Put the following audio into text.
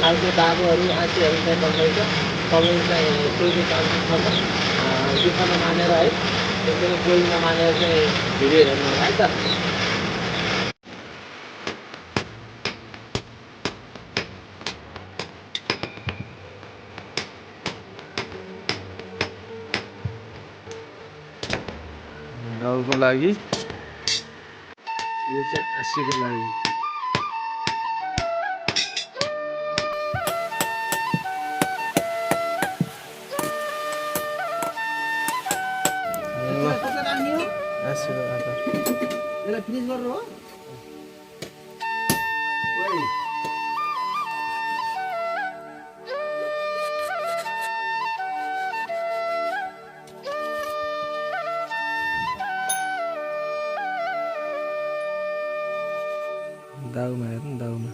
खालको दागोहरू आँचीहरू चाहिँ बन्दैछ। तपाईँ चाहिँ कोही चान्सेस छ दुःख नमानेर है एकदमै कोही नमानेर चाहिँ भिडियो हेर्नु होला है त। गाउँको लागि यो चाहिँ 80 को लागि यसलाई फिनिस गर्नु हो। दाउमा हेर्नु दाउमा